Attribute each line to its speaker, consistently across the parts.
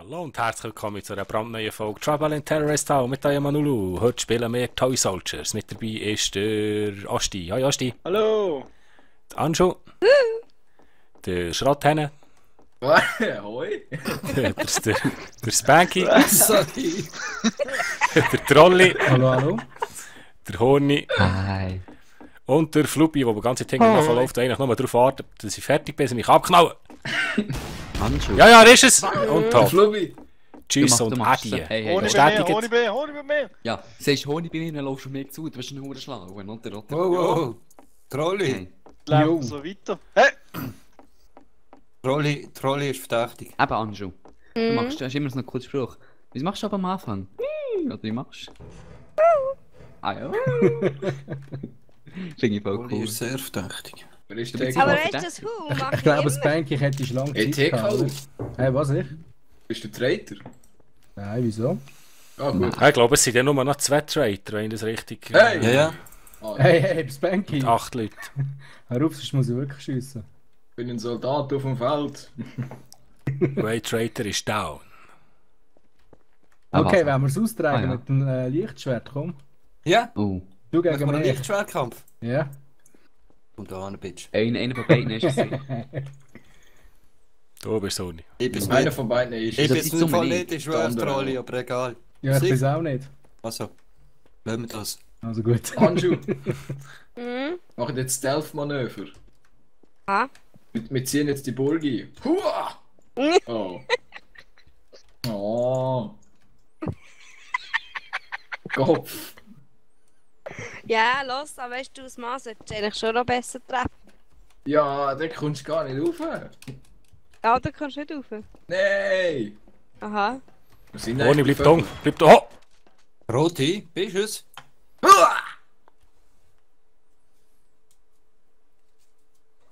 Speaker 1: Hallo und herzlich willkommen zu einer brandneuen Folge Trouble in Terrorist Town mit Aya Manulu. Heute spielen wir Toy Soldiers. Mit dabei ist der Asti. Hi Asti.
Speaker 2: Hallo!
Speaker 1: Der Anschu. Der Schrotthenne.
Speaker 2: Hoi!
Speaker 1: Der Spanky.
Speaker 3: Sorry.
Speaker 1: Der Trolli.
Speaker 3: Hallo, hallo.
Speaker 1: Der Horni.
Speaker 4: Hi.
Speaker 1: Und der Fluppi, der die ganze Zeit nachläuft und eigentlich nur darauf wartet, dass ich fertig bin und mich abknallen.
Speaker 4: Handschuhe.
Speaker 1: Ja, ist es. Und top.
Speaker 2: Flubi!
Speaker 1: Tschüss
Speaker 4: Du
Speaker 1: und
Speaker 4: machst
Speaker 1: Adi.
Speaker 4: es. Hey, hey,
Speaker 2: Honig
Speaker 4: hey.
Speaker 2: bei mir,
Speaker 1: Bestätigt.
Speaker 2: Honig bei mir!
Speaker 4: Ja, siehst du Honig bei mir, dann laufst du mir zu, du bist ein Huren schlau, oder?
Speaker 3: Wow, wow. Trolli.
Speaker 4: Hey.
Speaker 2: Läuft so weiter. Hey!
Speaker 3: Trolli ist verdächtig.
Speaker 4: Eben, Anju. Du hast immer so einen coolen Spruch. Was machst du aber am Anfang? Oder wie machst du? Ah ja. Finde ich voll
Speaker 3: Trolli
Speaker 4: cool.
Speaker 3: ist sehr verdächtig.
Speaker 2: Wer ist
Speaker 4: Du
Speaker 2: der?
Speaker 4: bist
Speaker 5: Aber
Speaker 4: Ja,
Speaker 5: weißt du, das Hu macht
Speaker 6: Ich glaube,
Speaker 5: immer.
Speaker 6: Spanky hätte ich lange Zeit
Speaker 2: TK?
Speaker 6: gehabt, oder? Hey, was ich?
Speaker 2: Bist du Traitor?
Speaker 6: Nein, wieso?
Speaker 2: Ah, gut.
Speaker 1: Ich glaube, es sind ja nur noch 2 Trader, wenn ich das richtig...
Speaker 2: Hey!
Speaker 3: Ja, ja.
Speaker 2: Ah,
Speaker 6: Hey, hey, Spanky!
Speaker 1: 8 Leute.
Speaker 6: Hör auf, sonst muss ich wirklich schiessen.
Speaker 2: Ich bin ein Soldat auf dem Feld.
Speaker 1: Way Trader ist down.
Speaker 4: Ah,
Speaker 6: Okay,
Speaker 4: was?
Speaker 6: wenn wir es austragen
Speaker 4: Ah, ja.
Speaker 6: mit dem Lichtschwert, komm.
Speaker 3: Ja?
Speaker 4: Oh.
Speaker 6: Du
Speaker 3: Machen
Speaker 6: gegen
Speaker 3: wir einen
Speaker 6: mich.
Speaker 3: Lichtschwertkampf?
Speaker 6: Ja.
Speaker 3: Und da an, Bitch.
Speaker 4: Einer von beiden ist es.
Speaker 1: Du bist Sony.
Speaker 3: Ich bin's
Speaker 2: Einer
Speaker 3: nicht.
Speaker 2: von beiden ist.
Speaker 3: Ich
Speaker 4: Das
Speaker 3: bin's
Speaker 4: ist
Speaker 3: im
Speaker 4: so
Speaker 3: Fall
Speaker 4: mini.
Speaker 3: nicht, ich schwöre
Speaker 2: Andere
Speaker 3: Trolli,
Speaker 2: auch.
Speaker 3: aber egal.
Speaker 6: Ja, ich
Speaker 3: Sicher?
Speaker 6: bin's auch nicht.
Speaker 3: Also, lassen wir das.
Speaker 6: Also gut.
Speaker 2: Anschu,
Speaker 5: Mhm.
Speaker 2: machen jetzt Stealth-Manöver.
Speaker 5: Ah.
Speaker 2: Wir ziehen jetzt die Burg ein. Hua! Oh. Oh. Kopf.
Speaker 5: Ja, los, aber weißt du, das Mann solltest du eigentlich schon noch besser treffen.
Speaker 2: Ja, da kommst du gar nicht rauf.
Speaker 5: Ja, da kannst du nicht rauf.
Speaker 2: Nein!
Speaker 5: Aha.
Speaker 2: Wir sind
Speaker 1: Horni,
Speaker 2: eigentlich
Speaker 1: bleib dumm. Bleib da. Oh!
Speaker 3: Roti, bist du es?
Speaker 2: Hua!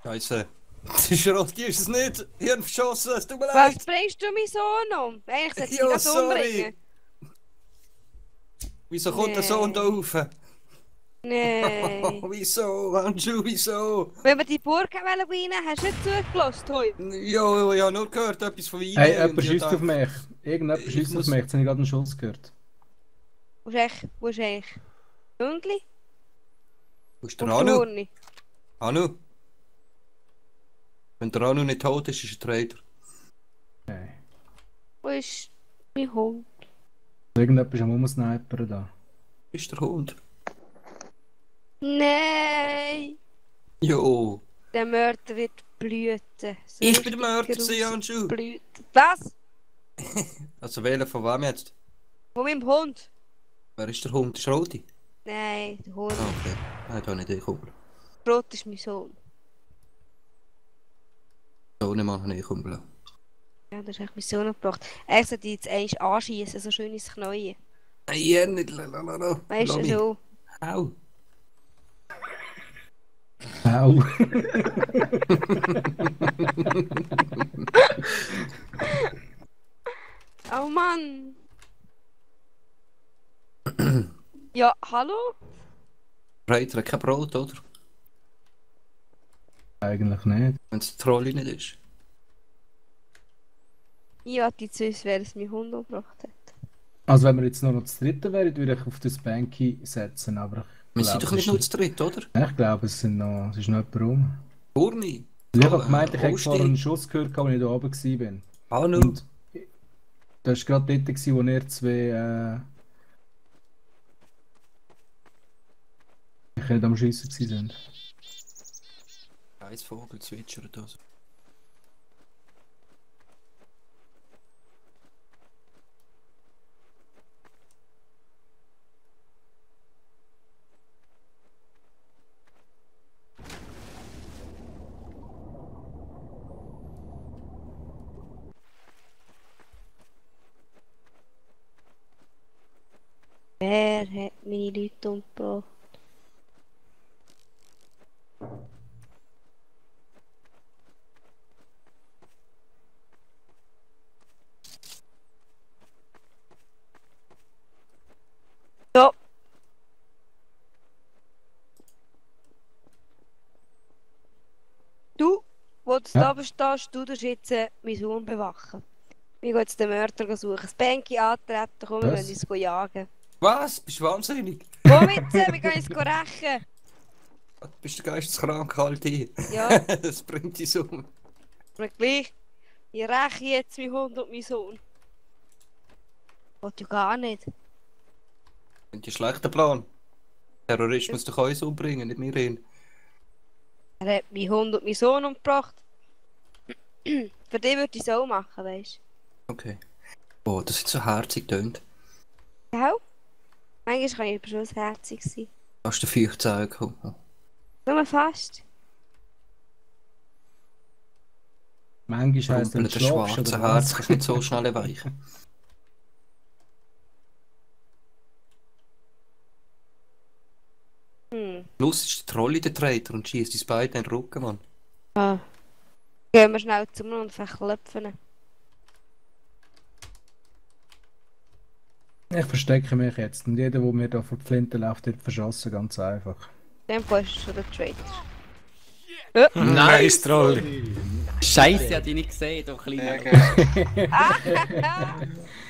Speaker 3: Scheiße. Das ist Roti, ist es nicht? Hirn verschossen, es tut mir
Speaker 5: Was
Speaker 3: leid.
Speaker 5: bringst du meinen Sohn um? Eigentlich sollte ich
Speaker 3: Ja,
Speaker 5: ihn ganz
Speaker 3: sorry.
Speaker 5: umbringen.
Speaker 3: Wieso kommt der
Speaker 5: Nee.
Speaker 3: Sohn da rauf?
Speaker 5: Nein.
Speaker 3: Wieso, Anju, wieso?
Speaker 5: Wenn wir die Burg rein hast du nicht zugelassen, Hoi?
Speaker 3: Ja, ich habe nur gehört, etwas von Wein.
Speaker 6: Hey,
Speaker 3: und
Speaker 6: jemand
Speaker 3: ich
Speaker 6: schießt auf
Speaker 3: dachte,
Speaker 6: mich. Irgendjemand
Speaker 3: Ich
Speaker 6: schießt auf
Speaker 3: muss-
Speaker 6: mich. Jetzt habe ich gerade einen Schuss gehört.
Speaker 5: Wo ist eigentlich? Jungli?
Speaker 3: Wo ist der
Speaker 5: Und
Speaker 3: Anu?
Speaker 5: Horni?
Speaker 3: Anu? Wenn der Anu nicht tot ist, ist er Trader.
Speaker 6: Okay.
Speaker 5: Wo ist mein Hund?
Speaker 6: Irgendjemand ist am Umsnipern da.
Speaker 3: Ist der Hund?
Speaker 5: Nein!
Speaker 3: Jo.
Speaker 5: Der Mörder wird blüten. So
Speaker 3: Ich bin der
Speaker 5: richtig
Speaker 3: Mörder, sie Anju.
Speaker 5: blüten. Was?
Speaker 3: Also wählen von wem jetzt?
Speaker 5: Von meinem Hund?
Speaker 3: Wer ist der Hund? Ist Roti?
Speaker 5: Nein, der Hund.
Speaker 3: Ah, okay. Nein, da nicht ich umbringen.
Speaker 5: Brot ist mein Sohn.
Speaker 3: So nicht mal ich umbringen.
Speaker 5: Ja, das ist echt mein Sohn gebracht. Er sollte jetzt eigentlich anschießen, so schön ins Knie.
Speaker 3: Nein, ja, nicht. Lass
Speaker 5: Weißt du,
Speaker 3: mich.
Speaker 5: so.
Speaker 3: Au.
Speaker 6: Au.
Speaker 5: Oh Mann! Ja, hallo?
Speaker 3: Trader hat kein Brot, oder?
Speaker 6: Eigentlich nicht.
Speaker 3: Wenn es Trolli nicht ist.
Speaker 5: Ich hatte jetzt wissen, wer es mein Hund umgebracht hat.
Speaker 6: Also wenn wir jetzt nur noch das dritte wären, würde ich auf das Spanky setzen, aber
Speaker 3: Wir
Speaker 6: ich
Speaker 3: sind
Speaker 6: glaube,
Speaker 3: doch nicht
Speaker 6: es
Speaker 3: nur
Speaker 6: ist-
Speaker 3: zu dritt, oder?
Speaker 6: Ich glaube, es ist noch jemand rum.
Speaker 3: Urni.
Speaker 6: Ich habe gemeint, ich hätte
Speaker 3: Osti.
Speaker 6: vorhin einen Schuss gehört, als ich da oben war.
Speaker 3: Anu.
Speaker 6: Und das war gerade dort, wo ihr zwei ich am Schiessen waren.
Speaker 3: Eins Vogel zwitschert also.
Speaker 5: Wer hat meine Leute umgebracht? So. Du, wo du
Speaker 6: Ja.
Speaker 5: da oben stehst, du darfst jetzt meinen Sohn bewachen. Wir gehen jetzt den Mörder suchen. Das Bänki antreten, komm, wir
Speaker 6: Was?
Speaker 5: müssen uns jagen.
Speaker 3: Was? Bist du wahnsinnig?
Speaker 5: Komm jetzt, wir gehen uns rächen.
Speaker 3: Bist du geisteskrank, halt hier?
Speaker 5: Ja,
Speaker 3: Das bringt dich um.
Speaker 5: aber gleich. Ich räche jetzt meinen Hund und meinen Sohn. Wollt ja gar nicht.
Speaker 3: Das ist ein schlechter Plan. Terrorist muss doch uns umbringen, nicht mir ihn.
Speaker 5: Er hat meinen Hund und meinen Sohn umgebracht. Für den würde ich es auch machen, weißt
Speaker 3: Okay. Oh, das ist so herzig tönt.
Speaker 5: du? Ja? Manchmal kann ich aber schon herzig sein.
Speaker 3: Hast du 14 gekommen?
Speaker 5: Nur fast.
Speaker 6: Manchmal heisst
Speaker 3: Rumpeln,
Speaker 6: es
Speaker 3: das
Speaker 6: schlafst
Speaker 3: schwarze
Speaker 6: oder
Speaker 3: Herz
Speaker 6: was?
Speaker 3: kannst nicht so schnell weichen. Plus ist der Troll in der Traitor und schießt uns beide in den Rücken, Mann.
Speaker 5: Ah. Gehen wir schnell zum und verklopfen.
Speaker 6: Ich verstecke mich jetzt und jeder, der mir da vor die Flinte läuft, wird verschossen, ganz einfach.
Speaker 5: Dann ist schon der Traitor.
Speaker 1: Nice, Troll.
Speaker 4: Scheiße, ich hab dich nicht gesehen, du kleiner.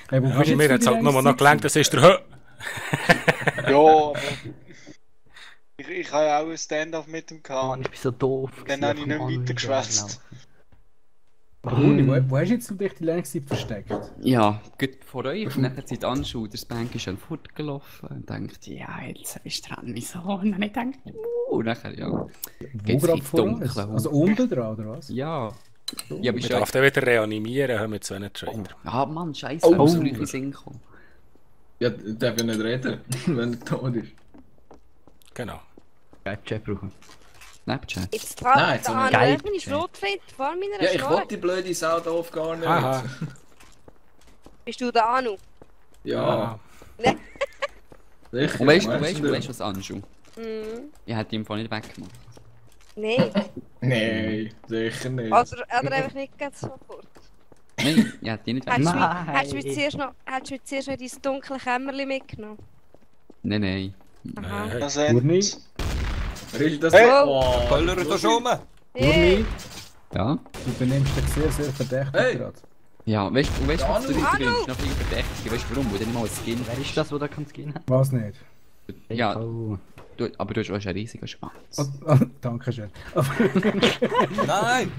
Speaker 6: Hey, wo
Speaker 1: Ja,
Speaker 6: bist du
Speaker 1: mir
Speaker 6: jetzt
Speaker 1: hat es
Speaker 6: für
Speaker 1: halt
Speaker 6: die
Speaker 1: nur noch
Speaker 6: längste
Speaker 1: gelangt, das ist der Hö.
Speaker 7: Ja, aber ich habe ja auch ein Stand-up mit dem
Speaker 8: Mann,
Speaker 7: gehabt.
Speaker 8: ich bin so doof.
Speaker 7: Dann habe ich nicht weitergeschwätzt.
Speaker 6: Bruni, wo hast du jetzt dich die längste Zeit versteckt?
Speaker 4: Ja, gut vor euch, und nachher Zeit anschaut, das Bank ist schon fortgelaufen und denkt, ja, jetzt bist du dran, wieso? Und dann ich denkt, und nachher, ja.
Speaker 6: Wo
Speaker 4: Geht's
Speaker 6: gerade
Speaker 4: ins
Speaker 6: vor uns?
Speaker 4: Dunkle,
Speaker 6: Also unten dran, oder was?
Speaker 4: Ja. Ja,
Speaker 1: Wir
Speaker 4: bist
Speaker 1: darf den wieder reanimieren, haben wir zu einem Traitor.
Speaker 4: Ah, Mann, scheiße,
Speaker 2: Oh.
Speaker 4: muss so in Sinn kommen.
Speaker 2: Ja, darf ja nicht reden, wenn er tot ist.
Speaker 1: Genau.
Speaker 8: Snapchat brauchen.
Speaker 4: Snapchat.
Speaker 5: Jetzt dran,
Speaker 2: Nein, so
Speaker 5: da
Speaker 2: ein
Speaker 5: an meine Schrotflinte vor meiner
Speaker 2: Ja, ich
Speaker 5: Schnorre.
Speaker 2: wollte die blöde Sau doof gar nicht.
Speaker 1: Aha.
Speaker 5: Bist du da Anu?
Speaker 2: Ja,
Speaker 1: Ah.
Speaker 2: sicher.
Speaker 4: Und weißt du,
Speaker 2: meinst
Speaker 4: weißt du, was anschauen?
Speaker 5: Mhm.
Speaker 4: Ich hätte die im Fall nicht weggemacht.
Speaker 5: Nein.
Speaker 2: Nein, sicher nicht.
Speaker 5: Oder einfach nicht ganz sofort.
Speaker 4: Nein, ich hätte die nicht
Speaker 5: Hättest du
Speaker 4: weggemacht.
Speaker 5: mich- hättest du mich zuerst noch in dein dunkle Kämmerchen mitgenommen?
Speaker 4: Nein, nein.
Speaker 5: Aha.
Speaker 1: Hey.
Speaker 7: Das
Speaker 6: Urni?
Speaker 2: Wer ist das?
Speaker 7: Hey.
Speaker 2: Oh,
Speaker 3: Köller da schon rum!
Speaker 5: Hey.
Speaker 4: Ja?
Speaker 6: Du benimmst dich sehr, sehr verdächtig
Speaker 2: Hey.
Speaker 6: gerade.
Speaker 4: Ja, weißt du, was
Speaker 2: Anu.
Speaker 4: du bist noch viel verdächtig. Weißt du warum? Weil du nicht mal ein Skin
Speaker 8: Wer ist das, wo da kann Skin hat?
Speaker 6: Was nicht?
Speaker 4: Ja,
Speaker 8: Oh.
Speaker 4: aber du hast auch einen riesigen Schwanz.
Speaker 6: Danke schön.
Speaker 3: Nein!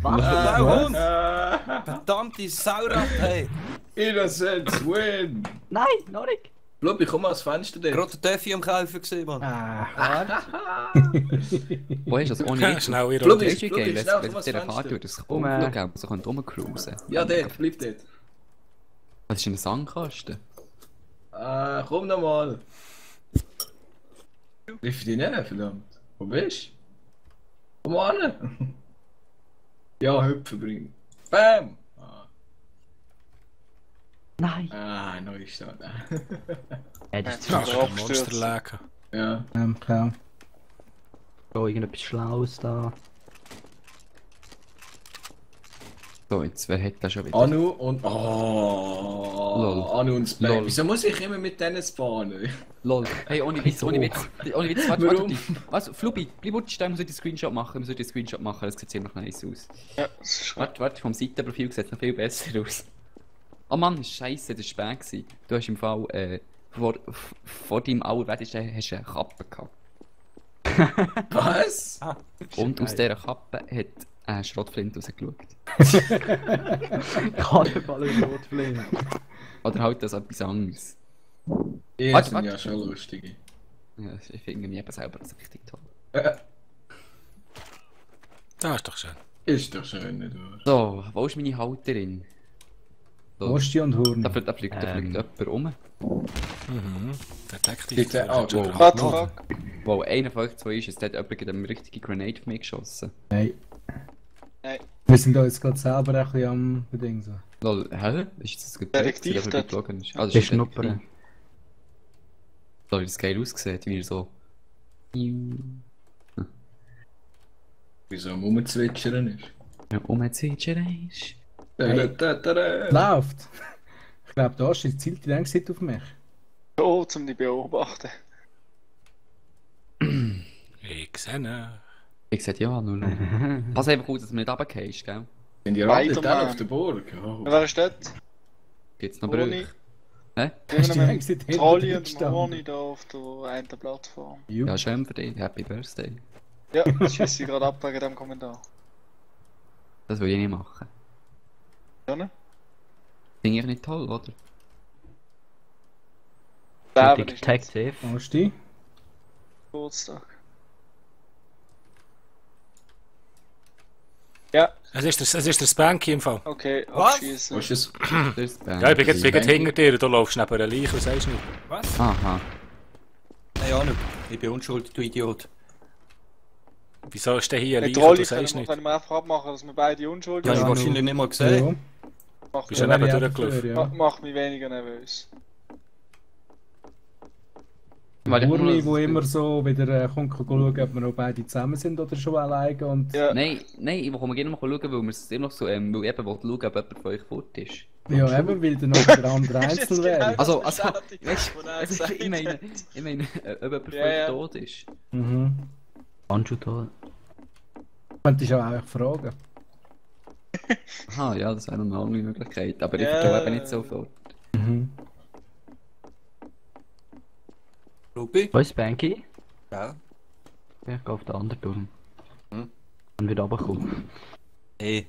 Speaker 8: Was?
Speaker 3: Der Hund!
Speaker 2: Ah,
Speaker 3: Verdammte Saurat, hey!
Speaker 2: Innocence win!
Speaker 8: Nein, noch nicht.
Speaker 2: Blub, ich komme ans Fenster dort.
Speaker 3: Gerade der Töffi am Kaufen gesehen, Mann.
Speaker 4: Wo ist das? Ohne
Speaker 1: Ja,
Speaker 4: Witz.
Speaker 1: schnell wieder
Speaker 2: Blub,
Speaker 1: runter.
Speaker 4: Weißt du, wie
Speaker 2: Blub,
Speaker 4: geil,
Speaker 2: schnell,
Speaker 4: wenn
Speaker 2: komm
Speaker 4: es
Speaker 2: ans
Speaker 4: dieser
Speaker 2: Fenster.
Speaker 4: Fahrt durch das
Speaker 8: Um,
Speaker 4: Umschauen, so könnt rumcruisen.
Speaker 2: Ja, dort, bleib dort.
Speaker 4: Was ist denn ein Sandkasten?
Speaker 2: Komm noch mal. Riff dich nicht, verdammt. Wo bist du? Komm an. Ja, hüpfen bringen. Bam!
Speaker 8: Nein.
Speaker 2: Neu steht.
Speaker 8: Das ist
Speaker 7: Ja.
Speaker 8: zu
Speaker 1: Ein Monster lecken.
Speaker 2: Ja.
Speaker 6: Klar.
Speaker 8: so irgendetwas Schlaues da.
Speaker 4: So, jetzt, wer hat das schon wieder?
Speaker 2: Anu und. Oh!
Speaker 4: Lol.
Speaker 2: Anu und Spam.
Speaker 4: Lol.
Speaker 2: Wieso muss ich immer mit denen spawnen?
Speaker 4: Lol. Hey, ohne Witz, ohne Witz. Ohne Witz, warte,
Speaker 2: Warum?
Speaker 4: warte. Also, Flubi, bleib wutsch, wir sollten den Screenshot machen. Wir sollten den Screenshot machen, das sieht ziemlich nice aus.
Speaker 7: Ja, das ist gut.
Speaker 4: Warte, vom Seitenprofil sieht es noch viel besser aus. Oh Mann, scheiße, das war spät gewesen. Du hast im Fall, vor deinem Allerwertesten hast du eine Kappe gehabt.
Speaker 2: Was?
Speaker 4: Und aus dieser Kappe hat ein Schrottflint rausgeschaut.
Speaker 8: Kannibal im Rotflint.
Speaker 4: Oder halt das etwas anderes.
Speaker 2: Ihr
Speaker 4: Warte,
Speaker 2: sind
Speaker 4: warte.
Speaker 2: ja schon lustige.
Speaker 4: Ja, ich finde mich eben selber das richtig toll.
Speaker 1: Das ist doch schön.
Speaker 2: Ist doch schön, nicht wahr?
Speaker 4: So, wo ist meine Halterin? So,
Speaker 6: Osti und Hurni.
Speaker 4: da fliegt jemand rum.
Speaker 1: Mhm. Detektiv.
Speaker 2: Bitte, oh,
Speaker 1: Wow.
Speaker 7: What the fuck?
Speaker 4: Wow, einer von euch zwei ist, es hat jemand gegen eine richtige Grenade auf mich geschossen.
Speaker 6: Nein.
Speaker 7: Nein.
Speaker 6: Wir sind da jetzt gerade selber ein bisschen am Beding so.
Speaker 4: Lol, hä? Ist das gut?
Speaker 7: Detektiv
Speaker 4: dass er
Speaker 7: dort.
Speaker 4: geflogen ist? Also,
Speaker 8: Der
Speaker 4: ist ein
Speaker 8: Schnupper.
Speaker 4: Detektiv. So, wie das geil aussieht, wie er so...
Speaker 2: Wieso am Rumzwitschern ist?
Speaker 4: Umzwitschern ist...
Speaker 6: Läuft! Ich glaube, da zielt die längste Zeit auf mich.
Speaker 7: Oh, zum die beobachten.
Speaker 1: Ich sehe ihn.
Speaker 4: Ich sag ja, nur. Pass einfach gut, dass du nicht runtergehst, gell?
Speaker 2: Sind die alle
Speaker 7: Spider-Man.
Speaker 2: da auf der Burg? Oh.
Speaker 7: Wer ist dort?
Speaker 4: Gibt's noch
Speaker 7: Bruni.
Speaker 4: Brüche? Hä?
Speaker 6: Hast du die
Speaker 7: Irgendein
Speaker 6: ganze Zeit hinter
Speaker 7: Trolli
Speaker 6: dir
Speaker 7: und
Speaker 6: gestanden?
Speaker 7: Moni da auf der einen Plattform.
Speaker 6: Jo.
Speaker 4: Ja, schön für dich. Happy Birthday.
Speaker 7: Ja, das schieße ich gerade ab wegen dem Kommentar.
Speaker 4: Das will ich nicht machen.
Speaker 7: Ja, ne?
Speaker 4: Finde ich nicht toll, oder?
Speaker 7: Leben ist
Speaker 8: Tag
Speaker 7: nicht
Speaker 8: safe.
Speaker 6: Asti?
Speaker 7: Geburtstag. Ja,
Speaker 1: Es ist der Spanky im Fall.
Speaker 7: okay,
Speaker 3: Was?
Speaker 7: abschießen.
Speaker 2: Was ist es?
Speaker 4: Das ist
Speaker 1: Ja, ich bin jetzt
Speaker 2: Spanky.
Speaker 1: hinter dir und du laufst neben einer Leiche und sagst nicht.
Speaker 3: Was?
Speaker 4: Aha.
Speaker 3: Nein, ja nicht. Ich bin unschuldig, du Idiot.
Speaker 1: Wieso ist der hier eine
Speaker 7: Mit
Speaker 1: Leiche und
Speaker 7: Trolli
Speaker 1: du sagst
Speaker 7: können
Speaker 1: nicht?
Speaker 7: wir einfach abmachen, dass wir beide unschuldig
Speaker 3: Ja, ich
Speaker 6: Ja,
Speaker 7: sind.
Speaker 3: wahrscheinlich nicht mal gesehen.
Speaker 6: Ja.
Speaker 7: Macht
Speaker 1: Bist
Speaker 7: mich,
Speaker 1: du neben
Speaker 6: wäre ich auch
Speaker 1: durchgelaufen?
Speaker 6: dafür, ja.
Speaker 7: macht mich weniger nervös.
Speaker 4: Weil ich
Speaker 6: Urli,
Speaker 4: nur-
Speaker 6: wo immer so wieder kommt, kann schauen, ob wir noch beide zusammen sind oder schon alleine. Und
Speaker 7: Ja,
Speaker 4: Nein, ich komme gerne mal schauen, weil wir es immer noch so, weil ich eben wollte schauen, ob jemand von euch fort ist.
Speaker 6: ja, eben, weil dann noch der andere
Speaker 7: Ist jetzt
Speaker 6: einzeln wäre.
Speaker 7: genau-
Speaker 4: Also,
Speaker 7: Das
Speaker 4: also,
Speaker 7: bestätigt,
Speaker 4: weißt
Speaker 7: was er
Speaker 4: also,
Speaker 7: gesagt
Speaker 4: ich meine, ob jemand von
Speaker 7: Ja,
Speaker 4: euch
Speaker 7: ja.
Speaker 4: tot ist.
Speaker 6: Mhm.
Speaker 8: Anju da.
Speaker 6: Könntest du auch eigentlich fragen.
Speaker 4: Aha, ja, das wäre noch eine andere Möglichkeit, aber ich
Speaker 7: Ja.
Speaker 4: vertraue eben nicht sofort.
Speaker 6: Mhm.
Speaker 3: Ruby?
Speaker 8: Wo ist Spanky?
Speaker 3: Ja.
Speaker 8: Ja, ich gehe auf den anderen Turm.
Speaker 3: Hm.
Speaker 8: Und wieder runterkommen.
Speaker 3: Hey.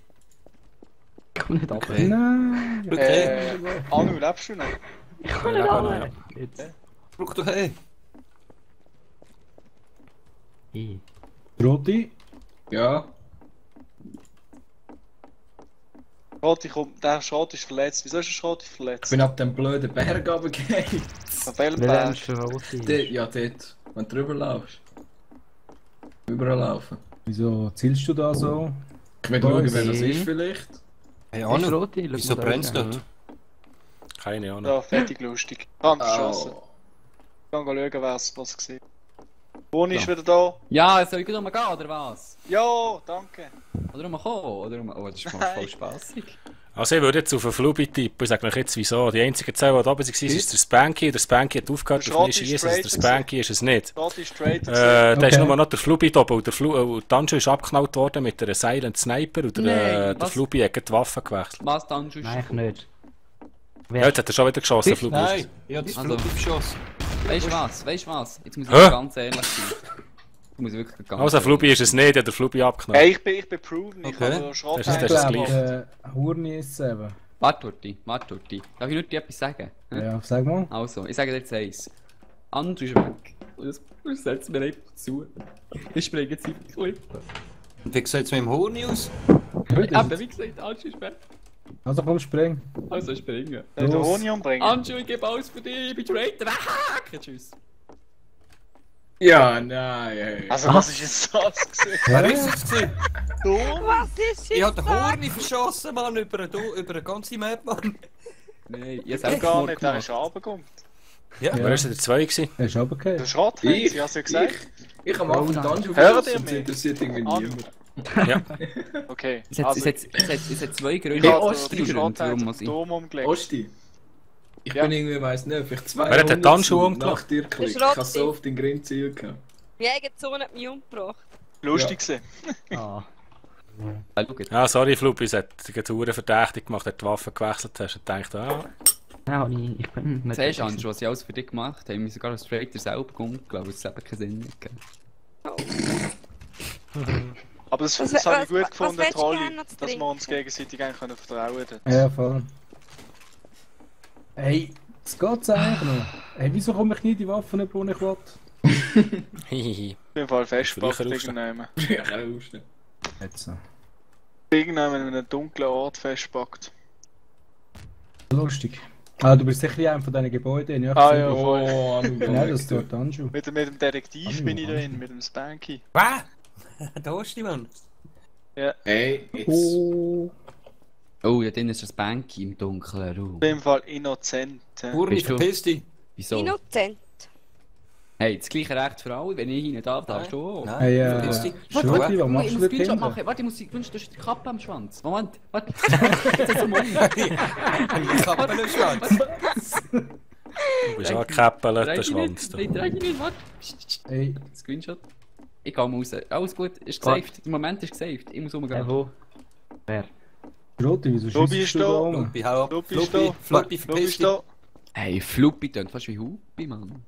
Speaker 8: Ich komme nicht runter.
Speaker 3: Okay.
Speaker 6: Nein!
Speaker 3: Okay.
Speaker 7: Anu, lebst du noch?
Speaker 8: Ich komme
Speaker 1: Ja,
Speaker 8: nicht
Speaker 1: aber
Speaker 8: runter.
Speaker 1: ja.
Speaker 8: Jetzt.
Speaker 3: Brauch doch hey.
Speaker 8: Hey.
Speaker 6: Roti?
Speaker 2: Ja.
Speaker 7: Schroti kommt, der Schroti ist verletzt. Wieso ist der Schroti
Speaker 2: Ich
Speaker 7: verletzt?
Speaker 2: bin ab dem blöden Berg runtergefallen.
Speaker 7: Auf welchem
Speaker 8: Wer
Speaker 7: Berg?
Speaker 8: ist schon rot?
Speaker 2: Ja, dort. Wenn du drüber laufst. Überall laufen.
Speaker 6: Wieso zielst du da so?
Speaker 2: Ich will schauen, wer das
Speaker 8: Okay.
Speaker 2: ist vielleicht.
Speaker 3: Hey,
Speaker 8: Ist
Speaker 3: Anu.
Speaker 8: rot?
Speaker 3: Wieso brennt's dort?
Speaker 1: Keine Ahnung.
Speaker 7: Ja, fertig lustig. Hand geschossen.
Speaker 2: Oh.
Speaker 7: Ich kann schauen, was gesehen. Boni ist wieder da.
Speaker 4: Ja, soll ich mal gehen, oder was?
Speaker 7: Ja, danke.
Speaker 4: Oder mal kommen, oder mal... Oh, das ist voll
Speaker 7: Nein.
Speaker 4: spassig.
Speaker 1: Also ich würde jetzt auf einen Flubi tippen, ich sage euch jetzt wieso. Die einzigen zwei, die da oben waren, ist der Spanky. Der Spanky hat aufgehört
Speaker 7: Der
Speaker 1: auf mich
Speaker 7: Schrott ist
Speaker 1: schießen, also der
Speaker 7: straight
Speaker 1: Spanky ist es nicht.
Speaker 7: Schroti ist straight.
Speaker 1: Da ist
Speaker 6: Okay.
Speaker 1: nur noch der Flubi da oben und der Anjo ist abgeknallt worden mit einer Silent Sniper und
Speaker 4: Nein,
Speaker 1: der
Speaker 4: was?
Speaker 1: Flubi hat die Waffe gewechselt.
Speaker 4: Was dann schon?
Speaker 8: Nein, ich nicht.
Speaker 1: Ja, jetzt hat er schon wieder geschossen, der Flubi.
Speaker 3: Nein, ich hab das
Speaker 4: Also-
Speaker 3: Flug geschossen.
Speaker 4: Weißt du was? Jetzt muss ich
Speaker 1: Hä?
Speaker 4: ganz ehrlich sein. Ich muss wirklich ganz
Speaker 1: Also Flubi ist es nicht, der hat der Flubi abgeknallt.
Speaker 7: Hey, ich bin proven. Ich
Speaker 3: Okay.
Speaker 7: habe Schrott
Speaker 1: Das ist
Speaker 6: Ich
Speaker 1: das
Speaker 6: glaube,
Speaker 1: Gleiche.
Speaker 6: der Hurni ist es eben.
Speaker 4: Warte, Torti. Darf ich nur dir etwas sagen? Hm?
Speaker 6: Ja, sag mal.
Speaker 4: Also, ich sage dir jetzt eins. Andrew ist weg. Und das setzt mir einfach zu. Ich springe jetzt auf die Klippe.
Speaker 3: Und wie sieht's mit dem Horn aus?
Speaker 6: Gut,
Speaker 4: Aber wie gesagt, Andrew ist weg.
Speaker 6: also komm, spring.
Speaker 4: Also springen.
Speaker 7: Den
Speaker 6: Los.
Speaker 7: Honig umbringen.
Speaker 4: Andrew, ich gebe alles für dich. Ich bin Traitor. Tschüss.
Speaker 2: Ja, nein, ey.
Speaker 7: Also, was ist jetzt das gewesen?
Speaker 3: Wer ist es gewesen?
Speaker 7: Du?
Speaker 5: Was ist
Speaker 3: Ich
Speaker 5: jetzt
Speaker 3: hab den Horn verschossen, Mann, über eine ganze Map, Mann.
Speaker 4: Nein, ich
Speaker 7: Ich
Speaker 4: hab's
Speaker 7: gar
Speaker 4: selber
Speaker 7: nicht, der
Speaker 4: gemacht.
Speaker 7: ist runtergekommen.
Speaker 3: Ja.
Speaker 1: Wer ist denn der zwei gewesen?
Speaker 6: Er ist
Speaker 7: Der
Speaker 6: runtergefallen.
Speaker 7: Schrott,
Speaker 2: Ich?
Speaker 7: sie hast ja gesagt.
Speaker 2: Ich am Anfang Dungeon
Speaker 7: Hört
Speaker 2: verschossen,
Speaker 7: ihr
Speaker 2: das
Speaker 7: mich?
Speaker 2: interessiert irgendwie
Speaker 7: Anu.
Speaker 2: niemand.
Speaker 1: Ja.
Speaker 7: Okay,
Speaker 4: Es hat
Speaker 7: also,
Speaker 4: zwei
Speaker 7: ich
Speaker 4: Gründe.
Speaker 7: habe
Speaker 2: Ost,
Speaker 7: den
Speaker 4: Gründe,
Speaker 7: Schrott
Speaker 4: warum
Speaker 7: einfach
Speaker 4: muss ich...
Speaker 7: dumm umgelegt.
Speaker 2: Osti. Ich
Speaker 7: Ja.
Speaker 2: bin irgendwie, weiss nicht, vielleicht zwei
Speaker 1: Wer hat den
Speaker 2: Runden
Speaker 1: Handschuh
Speaker 2: zu
Speaker 1: umgelegt?
Speaker 2: nach dir geklickt. Ich
Speaker 5: Schrott.
Speaker 2: hab so auf den Grind Ziel gehabt.
Speaker 5: Mein eigener Sohn hat mich umgebracht.
Speaker 7: Lustig gewesen.
Speaker 8: Ah.
Speaker 4: Ah, schau jetzt.
Speaker 1: Ah, sorry Flubi, es hat die Touren verdächtig gemacht, hat die Waffe gewechselt hast und gedacht,
Speaker 8: Nein, ich bin nicht.
Speaker 4: Siehst du, Andrew, was ich alles für dich gemacht habe? Ich habe sogar als Traitor selber umgelaufen, es hat keinen Sinn mehr gegeben.
Speaker 7: Aber das
Speaker 5: Was-
Speaker 7: habe ich
Speaker 5: was-
Speaker 7: gut
Speaker 5: was
Speaker 7: gefunden,
Speaker 5: willst du
Speaker 7: Trolli,
Speaker 5: gerne noch zu
Speaker 7: dass wir uns
Speaker 5: trinken?
Speaker 7: gegenseitig eigentlich können vertrauen können.
Speaker 6: Ja, voll. Hey, es geht's eigentlich noch. Hey, wieso komme ich nie die Waffen nicht, die ich will?
Speaker 1: hihihi.
Speaker 7: Auf jeden Fall festgepackt
Speaker 1: Früher aufstehen.
Speaker 7: irgendjemand.
Speaker 2: Ja, raus.
Speaker 6: Jetzt so.
Speaker 7: Irgendjemand in einem dunklen Ort festpackt.
Speaker 6: Lustig. Ah, du bist sicher in einem von diesen Gebäuden, ja?
Speaker 7: Ah ja, voll.
Speaker 2: Oh, Anu,
Speaker 6: Ja, das ist dort Anschu.
Speaker 7: Mit dem Detektiv
Speaker 6: Anu,
Speaker 7: bin ich
Speaker 6: Anu.
Speaker 7: drin, mit dem Spanky.
Speaker 3: Was? Da ist die, Mann.
Speaker 2: Hey, jetzt.
Speaker 6: Oh.
Speaker 4: Oh, ja, dann ist das Banky im dunklen Raum.
Speaker 7: Auf jeden Fall innocent.
Speaker 3: Horni,
Speaker 4: Bist du-
Speaker 3: verpiss dich.
Speaker 4: Wieso?
Speaker 5: Innocent.
Speaker 4: Hey, das gleiche Recht für alle, wenn ich hinten darfst du auch.
Speaker 3: Nein,
Speaker 6: Hey,
Speaker 3: verpiss dich.
Speaker 6: Schurti, was
Speaker 4: ich
Speaker 6: machst
Speaker 4: muss
Speaker 6: du
Speaker 4: einen
Speaker 6: dort
Speaker 4: Screenshot
Speaker 6: hinten?
Speaker 4: machen. Warte, ich muss wünschen, du hast die Kappe am Schwanz. Moment, warte. Jetzt ist es Mund.
Speaker 3: Kappenschwanz.
Speaker 1: Du bist auch gekäppelt, der Schwanz. da.
Speaker 4: Nein, dreh dich nicht, warte. Psst, psst.
Speaker 6: Hey,
Speaker 4: Screenshot. Ich geh mal raus. Alles gut, ist gesaved. Der Moment ist gesaved. Ich muss umgehen.
Speaker 8: Wo? Wer?
Speaker 6: Roti, wieso
Speaker 7: Tobi
Speaker 6: schießt
Speaker 7: ist
Speaker 6: du da
Speaker 7: da.
Speaker 6: rum?
Speaker 3: Fluppi, hau ab.
Speaker 7: Fluppi ist
Speaker 3: Fluppi,
Speaker 7: da.
Speaker 3: Fluppi,
Speaker 7: Fluppi
Speaker 3: verpiss
Speaker 7: ist
Speaker 3: dich.
Speaker 7: da.
Speaker 4: Hey, Fluppi tönt fast wie Hupi, Mann.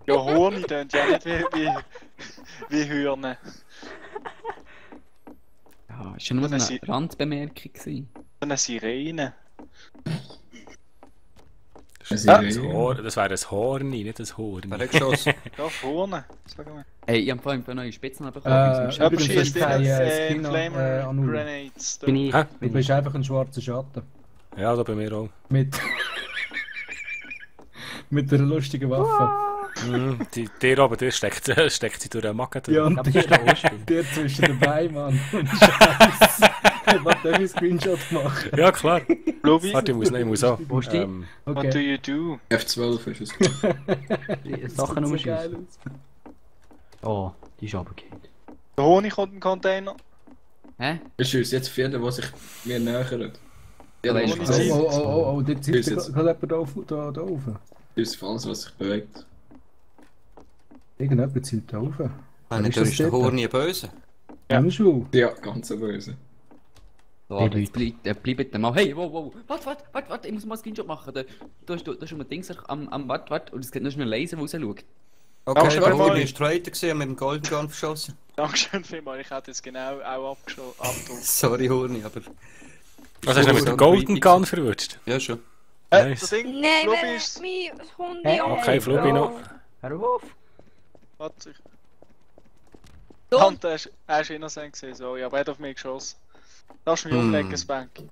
Speaker 7: Ja, Horni tönt ja nicht wie Hürne.
Speaker 4: Ja, ist schon nur so
Speaker 7: Das
Speaker 4: eine
Speaker 7: ist-
Speaker 4: Randbemerkung gewesen.
Speaker 7: So eine Sirene.
Speaker 1: Das wäre ein Horni, nicht ein Horni.
Speaker 3: Wer hat geschossen?
Speaker 7: Ja, vorne. Sag mal.
Speaker 4: Hey, ich habe vorhin einen neuen Spitznamen bekommen.
Speaker 6: Ja,
Speaker 7: Aber
Speaker 6: übrigens,
Speaker 7: schießt
Speaker 6: das ist kein
Speaker 7: ihnen
Speaker 6: Skin
Speaker 7: Flamer
Speaker 6: an null.
Speaker 7: Grenades. da.
Speaker 8: Bin ich.
Speaker 1: Hä?
Speaker 6: Du bist einfach ein schwarzer Schatten.
Speaker 1: Ja, da bei mir auch.
Speaker 6: Mit. mit einer lustigen Waffe.
Speaker 1: Der aber, der steckt sie durch den Magen durch.
Speaker 6: Ja, und
Speaker 8: Aber das ist der Osti.
Speaker 6: der zwischen den Beinen, Mann. Scheiße. Ich wollte einen Screenshot machen.
Speaker 1: Ja, klar.
Speaker 7: Flubi,
Speaker 1: Warte, ich muss auch.
Speaker 8: Wo ist die?
Speaker 7: what do
Speaker 6: Okay.
Speaker 7: you do?
Speaker 2: F12 ist es.
Speaker 8: Die Sachen
Speaker 6: Das
Speaker 8: nur
Speaker 6: sieht so geil aus.
Speaker 8: Oh, die ist runtergefallen.
Speaker 7: Der Honig kommt im Container.
Speaker 4: Hä?
Speaker 2: Ich ist jetzt für jeden, der sich mir nähert. Ja,
Speaker 4: Aber
Speaker 2: das
Speaker 4: ist
Speaker 2: ist
Speaker 4: was?
Speaker 7: Zeit.
Speaker 6: Oh, der zieht
Speaker 2: Ist jetzt-
Speaker 6: gerade jemand da rauf.
Speaker 2: alles, was sich bewegt.
Speaker 6: Irgendjemand zielt da rauf.
Speaker 3: Meine,
Speaker 6: ist
Speaker 3: du
Speaker 6: das
Speaker 3: bist der
Speaker 6: dort?
Speaker 3: Horni böse.
Speaker 6: Ja. Handschuh.
Speaker 2: Ja, ganz böse.
Speaker 4: So, jetzt bleibt der mal. Hey, wow. Warte, ich muss mal einen Screenshot machen. Da ist schon ein Ding warte. Und es geht nur schon ein Laser, der raus schaut.
Speaker 3: Okay,
Speaker 7: Danke
Speaker 3: der
Speaker 7: vielmals.
Speaker 3: Horni ist Traitor gewesen und mit dem Golden Gun verschossen.
Speaker 7: Dankeschön vielmals, ich hätte jetzt genau auch abgedrückt.
Speaker 3: Sorry, Horni, aber...
Speaker 1: Was hast du mit dem Golden Gun verwünscht?
Speaker 3: Ja, schon.
Speaker 1: Nice.
Speaker 7: Das Ding,
Speaker 5: Nein,
Speaker 7: Flubi
Speaker 5: wer
Speaker 7: ist...
Speaker 5: mein Hund
Speaker 6: Hey,
Speaker 1: Okay, Flubi noch.
Speaker 8: Hör auf!
Speaker 7: Warte, ich...
Speaker 5: Dumm.
Speaker 7: Hand, er ist innocent gewesen, so, ja, aber er hat auf mich geschossen. Lass mich umlegen, Spanky.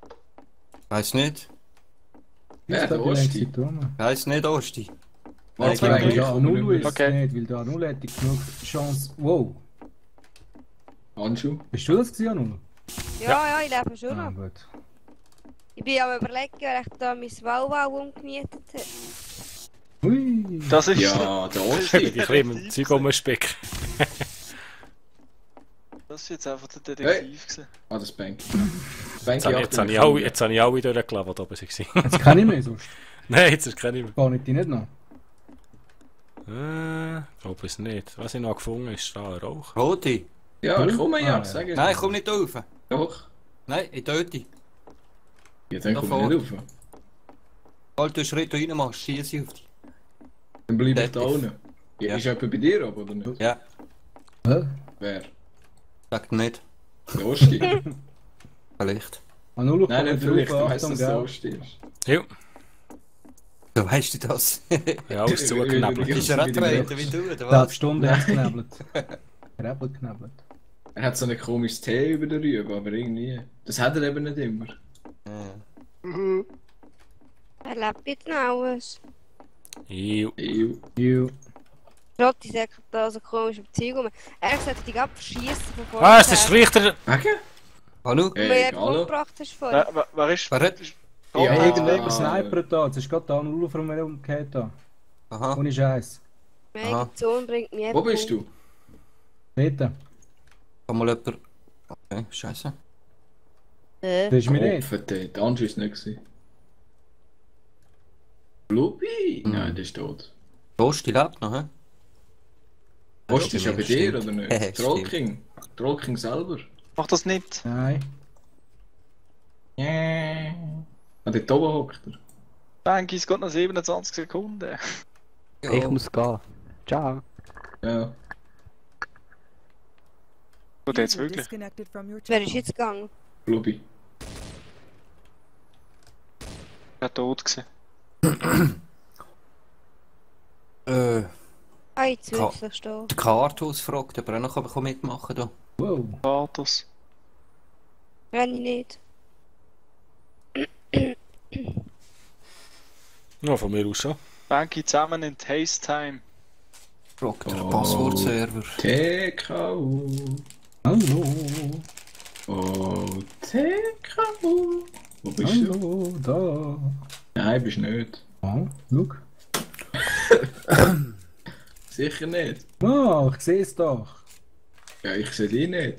Speaker 3: Weiss nicht.
Speaker 2: Wer, der Osti?
Speaker 3: Weiss nicht, Osti.
Speaker 2: Warte,
Speaker 7: Okay.
Speaker 6: Weil
Speaker 2: ich
Speaker 6: da
Speaker 2: komme
Speaker 6: null
Speaker 2: nicht
Speaker 6: ist
Speaker 2: mehr.
Speaker 7: Okay.
Speaker 6: nicht, weil da null hätte ich genug Chance. Wow,
Speaker 2: Handschuh?
Speaker 6: bist du das gewesen, Anulo?
Speaker 5: Ja, ich lebe schon
Speaker 6: Ah,
Speaker 5: noch.
Speaker 6: gut.
Speaker 5: Ich bin am überlegen, wer ich da mein Wauwau umgemietet hat.
Speaker 6: Hui.
Speaker 7: Das ist...
Speaker 2: Ja, der
Speaker 1: Die
Speaker 2: Osti.
Speaker 1: kleinen Zeug umspicken.
Speaker 7: Das ist jetzt einfach der Detektiv gewesen.
Speaker 2: Ah, das Banky.
Speaker 1: Jetzt habe ich alle durchgelassen, die da oben waren.
Speaker 6: Jetzt kann ich mehr sonst.
Speaker 1: Nein, jetzt kenne ich
Speaker 6: Gar nicht die nicht noch.
Speaker 1: mich. Glaube es nicht. Was ich noch gefunden habe, ist da ein Rauch.
Speaker 3: Roti?
Speaker 2: Ja, ich komme
Speaker 6: Ah,
Speaker 2: ja,
Speaker 6: ja.
Speaker 2: sag es.
Speaker 3: Nein, komm nicht rauf.
Speaker 2: Doch.
Speaker 3: Nein, ich töte.
Speaker 2: Ja, dann
Speaker 3: Da
Speaker 2: komme ich nicht rauf.
Speaker 3: Sobald du einen Schritt rein machst, schieße ich auf dich.
Speaker 2: Dann bleibe ich da
Speaker 3: Detektiv.
Speaker 2: unten. Ja,
Speaker 3: Ja.
Speaker 2: ist jemand bei dir oben, oder nicht?
Speaker 3: Ja,
Speaker 6: Hä?
Speaker 2: Wer?
Speaker 3: sag nicht.
Speaker 2: Der Osti?
Speaker 3: Vielleicht.
Speaker 6: Anulo
Speaker 2: Nein, nicht
Speaker 6: kommt
Speaker 2: vielleicht,
Speaker 6: drauf,
Speaker 2: du weißt,
Speaker 6: Achtung,
Speaker 2: dass der
Speaker 6: gell?
Speaker 2: Osti ist.
Speaker 1: Ja,
Speaker 3: So weißt du das?
Speaker 1: ja, alles zugeknabbelt.
Speaker 3: Ist er auch Traitor wie du, oder
Speaker 6: Der hat
Speaker 3: was?
Speaker 6: die Stunde erst geknebelt. Geknebelt.
Speaker 2: Er hat so ein komisches Tee über der Rübe, aber irgendwie. Das hat er eben nicht immer.
Speaker 3: Ja.
Speaker 5: Er lebt jetzt noch alles.
Speaker 1: Jo.
Speaker 2: Ew.
Speaker 6: You.
Speaker 5: Rotti sagt da so komisch am Zeug rum. Er sollte dich abschießen von vorne.
Speaker 1: Ah, es ist der Richter.
Speaker 2: Wegen?
Speaker 3: Hallo?
Speaker 5: Weil
Speaker 2: Hey,
Speaker 5: du
Speaker 2: hallo?
Speaker 5: umgebracht hast vorhin.
Speaker 7: Wer ist...
Speaker 3: Wer hat...
Speaker 2: Ja,
Speaker 6: Ja, irgendjemand snipert da. Jetzt ist gerade da Anulo von mir umgekehrt da.
Speaker 3: Aha.
Speaker 6: Ohne Scheiß.
Speaker 5: Mein Sohn bringt mich
Speaker 2: Wo bist du?
Speaker 6: Bitte.
Speaker 3: Kann mal jemand... Okay, scheiße.
Speaker 6: Das ist mir nicht.
Speaker 2: Opfer, der andere ist nicht gewesen. Flubi? Nein, der ist tot.
Speaker 3: Osti lebt noch, hä?
Speaker 2: Osti ist ja bei dir,
Speaker 3: Stimmt.
Speaker 2: oder nicht?
Speaker 3: Stimmt.
Speaker 2: Trollking. Trollking selber.
Speaker 7: Mach das nicht.
Speaker 6: Nein.
Speaker 2: Ah, dort oben hockt er.
Speaker 7: Spanky, es geht noch 27 Sekunden.
Speaker 8: Ich muss gehen. Ciao.
Speaker 2: Ja.
Speaker 7: Gut, jetzt wirklich.
Speaker 5: Wer ist jetzt gegangen?
Speaker 2: Flubi.
Speaker 7: Er war tot gewesen.
Speaker 5: Ah, jetzt
Speaker 3: Ka-
Speaker 5: wirklich stehen.
Speaker 3: Der Kartus fragt, ob er auch noch mitmachen kann.
Speaker 6: Wow.
Speaker 7: Vatos.
Speaker 5: Renn ich nicht.
Speaker 1: Ja, von mir aus schon.
Speaker 7: Spanky zusammen in Taste Time.
Speaker 3: Fragt der
Speaker 2: Oh.
Speaker 3: Passwortserver.
Speaker 2: TKU.
Speaker 6: Hallo.
Speaker 2: Oh, TKU. Wo bist du?
Speaker 6: Hallo. Da.
Speaker 2: Nein, bist nicht.
Speaker 6: Ah, schau.
Speaker 2: Sicher nicht.
Speaker 6: Ah, ich sehe es doch.
Speaker 2: Ja, ich sehe dich nicht.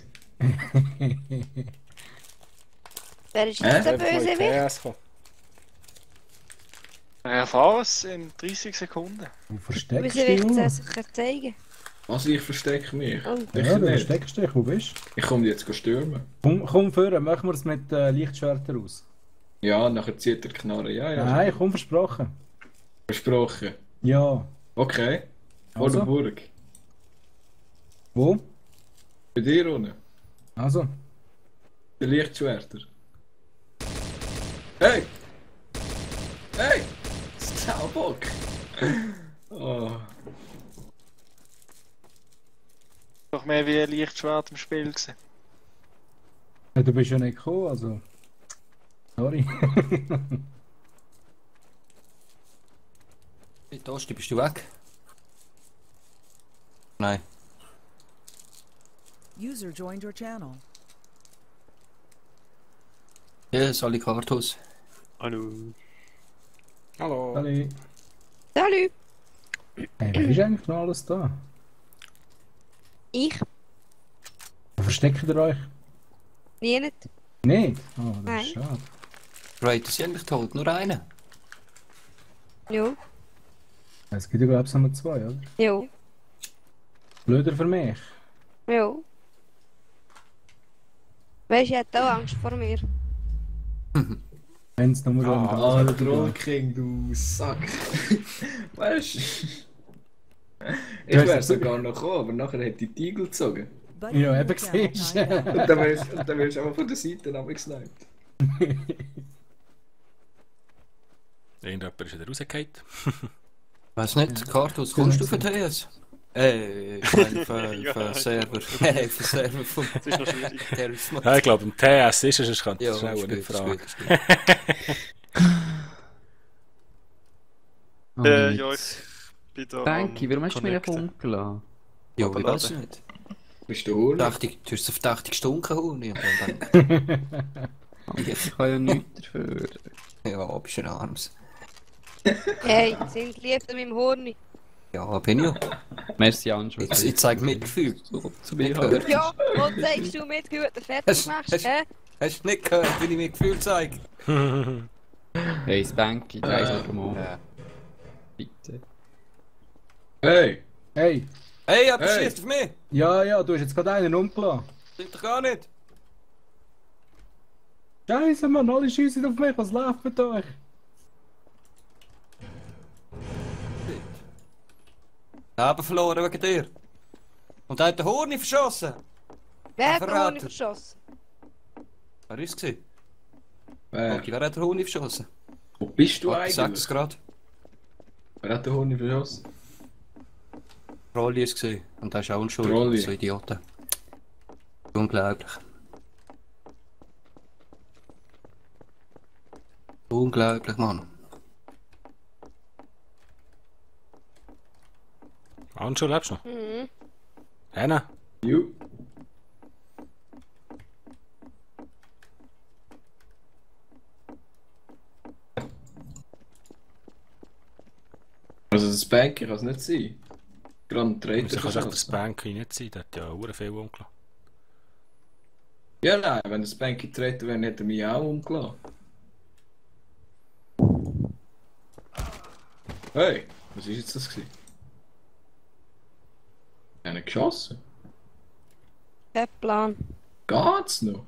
Speaker 5: Wer ist jetzt der Böse Wicht?
Speaker 7: Wir erfahren es in 30 Sekunden.
Speaker 6: Du
Speaker 5: Böse
Speaker 6: versteckst
Speaker 5: Wicht
Speaker 6: dich
Speaker 5: soll
Speaker 6: nur.
Speaker 5: sich zeigen.
Speaker 2: Also ich verstecke mich.
Speaker 5: Oh.
Speaker 2: Ich
Speaker 6: Ja, du
Speaker 2: nicht.
Speaker 6: versteckst dich, wo bist
Speaker 2: Ich komme jetzt stürmen.
Speaker 6: Komm vor, machen wir es mit Lichtschwertern aus.
Speaker 2: Ja, nachher zieht der Knarre. Ja, ja.
Speaker 6: Nein, komm, versprochen.
Speaker 2: Versprochen.
Speaker 6: Ja.
Speaker 2: Okay. Vor
Speaker 6: Also?
Speaker 2: der Burg.
Speaker 6: Wo?
Speaker 2: Bei dir unten.
Speaker 6: Also.
Speaker 2: Der Lichtschwerter. Hey! Hey! Saubock! Oh.
Speaker 7: Noch mehr wie ein Lichtschwert im Spiel gewesen.
Speaker 6: Ja, du bist ja nicht gekommen, also. Sorry.
Speaker 3: Hey, Tosti, bist du weg? Nein.
Speaker 9: User joined your channel.
Speaker 3: Ja, Sali Kartus.
Speaker 7: Hallo.
Speaker 1: Hallo.
Speaker 6: Hallo.
Speaker 5: Salut!
Speaker 6: Hey, wer ist eigentlich noch alles da?
Speaker 5: Ich?
Speaker 6: Wo versteckt ihr euch?
Speaker 5: Nie nicht.
Speaker 6: Nicht? Oh, das
Speaker 5: Nein.
Speaker 6: ist schade.
Speaker 3: Right, ist eigentlich tot, nur einer.
Speaker 5: Jo.
Speaker 6: Es gibt ja glaube ich nur zwei, oder?
Speaker 5: Jo.
Speaker 6: Blöder für mich.
Speaker 5: Jo. Weisst du, ich hätte auch Angst vor mir.
Speaker 6: Wenn es nur
Speaker 2: Ah, der Trollking, du Sack. Weißt du? Ich wäre sogar noch gekommen, aber nachher hätte ich die Igel gezogen.
Speaker 9: Buddy
Speaker 6: Ja,
Speaker 9: in your
Speaker 6: eben
Speaker 9: channel
Speaker 6: siehst
Speaker 9: timed out.
Speaker 2: Und dann wärst du einfach von der Seite abgesniped.
Speaker 1: Irgendjemand ist wieder rausgefallen.
Speaker 3: Weiß nicht, Kartus, kommst du für TS? Für Server. Für Server von
Speaker 7: Das ist noch schwierig.
Speaker 3: Terrorismus.
Speaker 1: Ja, ich glaube, im TS ist es, sonst kann ich
Speaker 3: Ja,
Speaker 1: das schnell
Speaker 3: ist
Speaker 1: nicht
Speaker 3: gut,
Speaker 1: fragen.
Speaker 3: ist gut.
Speaker 6: Oh,
Speaker 7: Ja, ich bin da.
Speaker 4: Danke, warum hast du mir
Speaker 7: connecten.
Speaker 4: nicht umgelassen?
Speaker 3: Ja, ich weiß nicht.
Speaker 2: Bist du Hurli?
Speaker 3: Du hast so verdächtig gestunken, Huni. Und dann
Speaker 4: Ich kann ja nichts dafür.
Speaker 3: ja, bist ein Arms.
Speaker 5: Hey, sind lieb an meinem Horn.
Speaker 3: Ja, bin ich ja.
Speaker 4: Merci, Anjo.
Speaker 3: Ich zeige Mitgefühl.
Speaker 4: Zu mir
Speaker 3: Mitgefühl.
Speaker 4: halt.
Speaker 5: Ja, und zeigst du mit, wie du den fertig machst, hä?
Speaker 3: Hast du nicht gehört, wie ich Mitgefühl zeige?
Speaker 4: Hey, Spanky, 3 Sachen mal.
Speaker 3: Ja.
Speaker 4: Bitte.
Speaker 2: Hey!
Speaker 6: Hey!
Speaker 3: Hey, aber
Speaker 2: Hey.
Speaker 3: schießt auf mich!
Speaker 6: Ja, ja, du hast jetzt gerade einen umgelassen.
Speaker 3: Stimmt doch gar nicht!
Speaker 6: Scheiße, Mann, alle schiessen auf mich, was läuft mit euch?
Speaker 3: Leben verloren wegen dir. Und er hat den Horni verschossen.
Speaker 5: Wer hat den
Speaker 3: Verräter.
Speaker 5: Horn verschossen?
Speaker 3: Wer ist es gewesen?
Speaker 2: Wer?
Speaker 3: Wer hat den Horni verschossen?
Speaker 2: Wo bist du
Speaker 3: Ich sag
Speaker 2: eigentlich?
Speaker 3: es gerade.
Speaker 2: Wer hat den Hund verschossen?
Speaker 3: Rolli ist es. Und der ist auch unschuldig.
Speaker 2: Rolli.
Speaker 3: So Idioten. Unglaublich. Unglaublich, Mann.
Speaker 1: Anjo, lebst du noch?
Speaker 5: Mhm.
Speaker 1: Henne?
Speaker 2: Ju. Also das Banker kann es nicht sein. Gerade ein Trader
Speaker 1: Wieso kannst du echt das
Speaker 2: verschossen.
Speaker 1: Banky nicht sein? Der hat ja auch viel umgelassen.
Speaker 2: Ja, nein, wenn das Banker Trader wäre, hätte er mich auch umgelassen. Hey, was ist jetzt das gewesen? Einer geschossen?
Speaker 5: Der Plan.
Speaker 2: Geht's noch?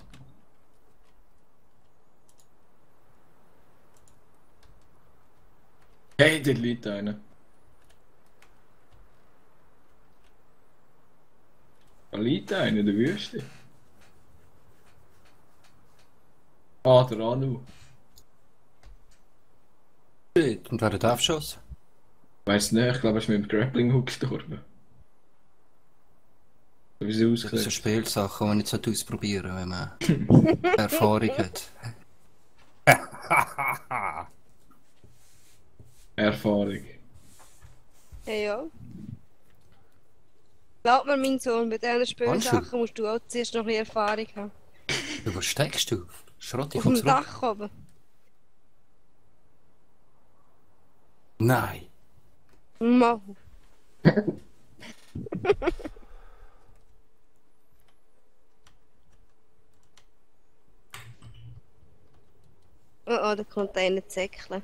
Speaker 2: Hey, dort liegt einer. Da liegt einer in der Wüste. Ah, der Anu.
Speaker 3: Und wer hat den aufgeschossen?
Speaker 2: Weiss nicht, ich glaube, er ist mit dem Grappling Hook gestorben. Wie sie
Speaker 3: Das sind so
Speaker 2: ausgesehen.
Speaker 3: Spielsachen, die man nicht ausprobieren sollte, wenn man Erfahrung hat.
Speaker 2: Erfahrung.
Speaker 5: Ja, ja. Glaub mir, mein Sohn, bei diesen Spielsachen musst du auch zuerst noch ein bisschen Erfahrung haben.
Speaker 3: Du, wo steckst du? Schrott, ich
Speaker 5: Auf
Speaker 3: komm
Speaker 5: dem
Speaker 3: zurück.
Speaker 5: Dach oben.
Speaker 3: Nein.
Speaker 5: Mal. Oh, oh, da kommt einer zäckeln.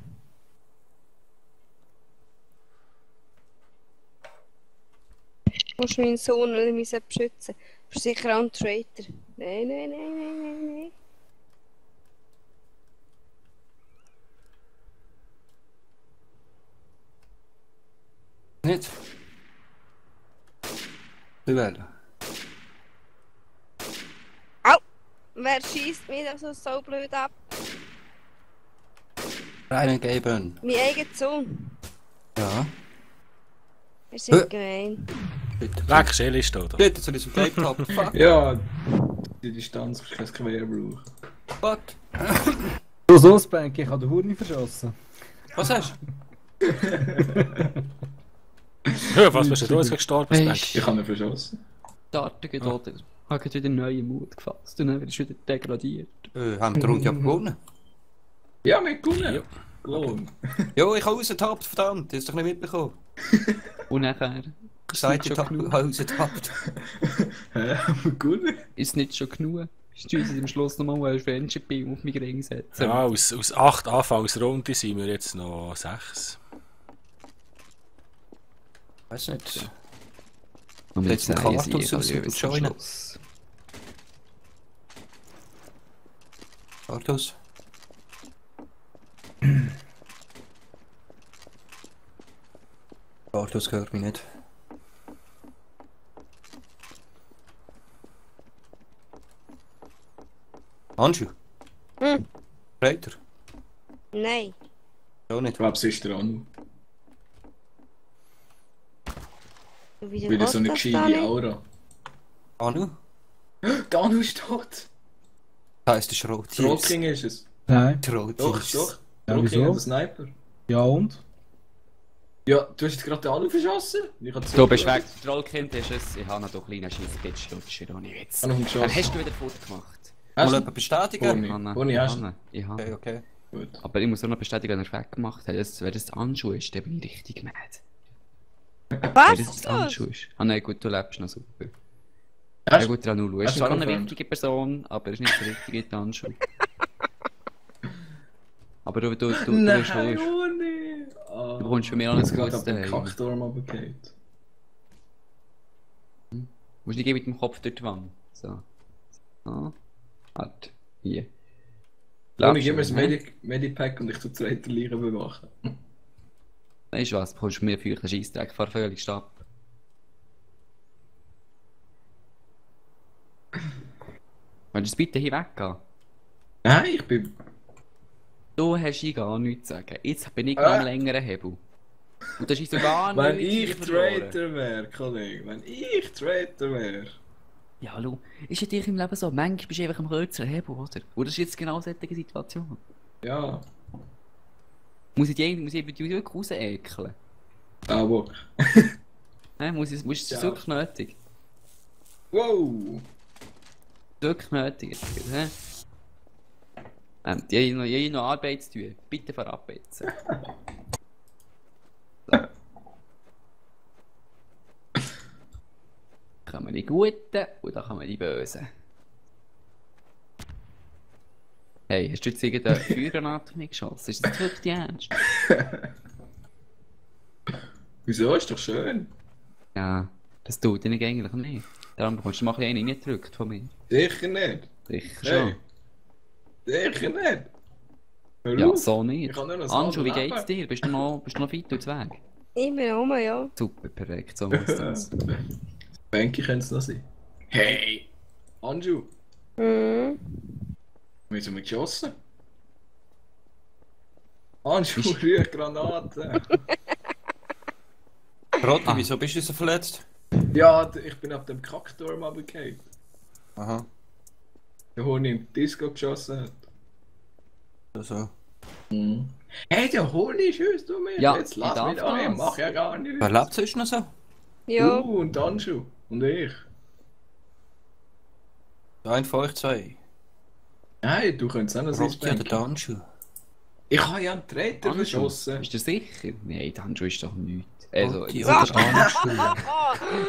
Speaker 5: Musst du meinen Sohn beschützen. Du bist sicher auch ein Traitor. Nein.
Speaker 3: Nicht? Du wählen.
Speaker 5: Wer schießt mich da so blöd ab?
Speaker 3: Reingeben.
Speaker 5: Mein eigener Sohn.
Speaker 3: Ja.
Speaker 5: Wir sind gemein.
Speaker 3: Bitte.
Speaker 1: Weg, Schell ist da.
Speaker 3: Bitte, soll ich zum Tape haben? Fuck.
Speaker 2: Ja, die Distanz ist kein Gewehr brauchen.
Speaker 3: What?
Speaker 6: So ein Banky, ich habe den Hurni verschossen.
Speaker 3: Was hast du?
Speaker 1: Ja, was bist du jetzt gestorben?
Speaker 4: Weisst
Speaker 2: Ich habe ihn verschossen.
Speaker 4: Starten geht oder? Ich habe wieder neuen Mut gefasst und dann wirst du wieder degradiert.
Speaker 3: Haben wir die Runde gewonnen?
Speaker 2: Ja, wir gewonnen.
Speaker 1: Ja.
Speaker 2: Gewonnen.
Speaker 3: Jo, ich habe rausgetappt, verdammt. Du hast doch nicht mitbekommen.
Speaker 4: Und nachher
Speaker 3: Gesagt, ich
Speaker 4: schon
Speaker 3: habe
Speaker 4: genug.
Speaker 3: rausgetappt.
Speaker 2: Hä? Gewonnen?
Speaker 4: Ist nicht schon genug. Ist uns am Schluss nochmal ein Friendship Beam auf mich Ring setzen.
Speaker 1: Ja, aus 8 Anfangsrunden sind wir jetzt noch 6.
Speaker 3: Weiß nicht.
Speaker 4: Und mit
Speaker 3: Jetzt ein
Speaker 4: 10
Speaker 3: Kartus
Speaker 4: Siegen
Speaker 3: aus
Speaker 4: jeweils
Speaker 3: dem
Speaker 4: am
Speaker 3: Joinen.
Speaker 4: Schluss.
Speaker 3: Kartus. Kartus gehört mich nicht. Handschuh?
Speaker 5: Hm.
Speaker 3: Reiter?
Speaker 5: Nein.
Speaker 3: Auch
Speaker 2: Ich
Speaker 3: nicht.
Speaker 2: glaube, es ist der Anu.
Speaker 5: Wieso
Speaker 2: Wieder so eine
Speaker 5: geht das da
Speaker 2: gescheite
Speaker 5: nicht?
Speaker 2: Aura.
Speaker 3: Anu?
Speaker 2: Der Anu ist tot.
Speaker 3: Heißt der Rot.
Speaker 2: Der Rotking ist es.
Speaker 6: Nein.
Speaker 3: Der Rot.
Speaker 2: Doch. Der
Speaker 6: Ja,
Speaker 2: Rotking
Speaker 6: wieso?
Speaker 2: hat den Sniper.
Speaker 6: Ja und?
Speaker 2: Ja, du hast jetzt gerade den Anu verschossen? Ich hab
Speaker 4: Du bist weg. Trollkind ist es. Ich habe noch doch kleinen Scheissbitsch-Lutscher, ohne Witz.
Speaker 2: Anu
Speaker 4: Dann
Speaker 2: geschossen.
Speaker 4: hast du wieder Foto gemacht.
Speaker 2: Hast
Speaker 3: Mal
Speaker 2: du?
Speaker 3: jemand bestätigen?
Speaker 2: Ohne.
Speaker 4: Hanna,
Speaker 2: Ohne hast du.
Speaker 4: Hanna, ich habe.
Speaker 3: Okay, okay.
Speaker 2: Gut.
Speaker 4: Aber ich muss auch noch bestätigen, wenn er weggemacht hat. Wenn das Anschuh ist, dann bin ich richtig mad. Wenn
Speaker 5: Was?
Speaker 4: das Anschuh ist. Ah nein, gut, du lebst noch super.
Speaker 2: Hast
Speaker 4: Ja gut, Ranulu ist
Speaker 2: hast du
Speaker 4: zwar noch eine
Speaker 2: confirmed?
Speaker 4: wichtige Person, aber er ist nicht der richtige Anschuh. Aber du bist
Speaker 2: Nein,
Speaker 4: schon.
Speaker 2: ohne! Ah,
Speaker 4: Du bekommst von mir auch ein
Speaker 2: ich
Speaker 4: gutes
Speaker 2: hab den
Speaker 4: daheim.
Speaker 2: Kackturm runtergefallen.
Speaker 4: Du musst nicht mit dem Kopf durch die Wand. So. So. Halt. Hier.
Speaker 2: Ohne, gib mir das
Speaker 4: ne?
Speaker 2: Medipack und ich tu die Reiterlieren bewachen.
Speaker 4: Weißt du was, bekommst du mir feuchten Scheissdreck, fahr völlig ab. Willst du bitte hier weggehen?
Speaker 2: Nein, ich bin...
Speaker 4: Du hast hier gar nichts zu sagen. Jetzt bin ich am längeren Hebel. Und das ist so gar
Speaker 2: Wenn
Speaker 4: nichts
Speaker 2: ich
Speaker 4: verloren.
Speaker 2: Traitor wäre, Kollege, wenn ich Traitor wäre.
Speaker 4: Ja, hallo. Ist ja dich im Leben so. Manchmal bist du einfach am kürzeren Hebel, oder? Und das ist jetzt genau solche Situation.
Speaker 2: Ja,
Speaker 4: Muss ich die wirklich rausekeln?
Speaker 2: aber...
Speaker 4: Muss es
Speaker 2: Ja.
Speaker 4: wirklich nötig?
Speaker 2: Wow!
Speaker 4: Wirklich nötig. Hä? Die haben noch Arbeit zu tun. Bitte verabsetzen. So. Da kann man die Guten und da kann man die Bösen. Hey, hast du jetzt irgendeine Feuergranate nicht geschossen? Ist das wirklich ernst?
Speaker 2: Wieso? Ist doch schön.
Speaker 4: Ja, das tut dich eigentlich nicht. Darum bekommst du mal einen reingedrückt von mir.
Speaker 2: Sicher nicht.
Speaker 4: Sicher
Speaker 2: Hey.
Speaker 4: schon.
Speaker 2: Sicher nicht. Hör
Speaker 4: Ja,
Speaker 2: auf.
Speaker 4: so
Speaker 2: Ich
Speaker 4: nicht.
Speaker 2: kann nur noch
Speaker 4: Anschu, wie
Speaker 2: Leben.
Speaker 4: geht's dir? Bist du noch fit und weg?
Speaker 5: Ich bin rum, ja.
Speaker 4: Super, perfekt, so muss das.
Speaker 2: Banky könnte es noch sein. Hey! Anju,
Speaker 5: Mhm.
Speaker 2: wir sind geschossen. Anju, rühr Granate.
Speaker 3: Rotti, wieso bist du so verletzt?
Speaker 2: Ja, ich bin auf dem Kackturm runtergefallen.
Speaker 3: Aha.
Speaker 2: Der Horni im Disco geschossen hat.
Speaker 3: Also.
Speaker 2: Hey, der Horni schießt du mir.
Speaker 4: Ja,
Speaker 2: Jetzt
Speaker 4: ich
Speaker 2: lass
Speaker 4: darf
Speaker 2: mich da, ich
Speaker 4: das.
Speaker 2: mach ja gar nichts.
Speaker 3: Wer lebt sonst noch so?
Speaker 5: Ja.
Speaker 2: Und Anju. Und ich.
Speaker 3: Ein von euch zwei.
Speaker 2: Nein, du könntest auch noch sein.
Speaker 3: Rotti oder Danschu?
Speaker 2: Ich habe ja einen Traitor
Speaker 4: Anschu,
Speaker 2: verschossen.
Speaker 4: bist du sicher? Nein, der Anschu ist doch nichts. Also,
Speaker 3: Rotti
Speaker 4: jetzt-
Speaker 3: oder Danschu?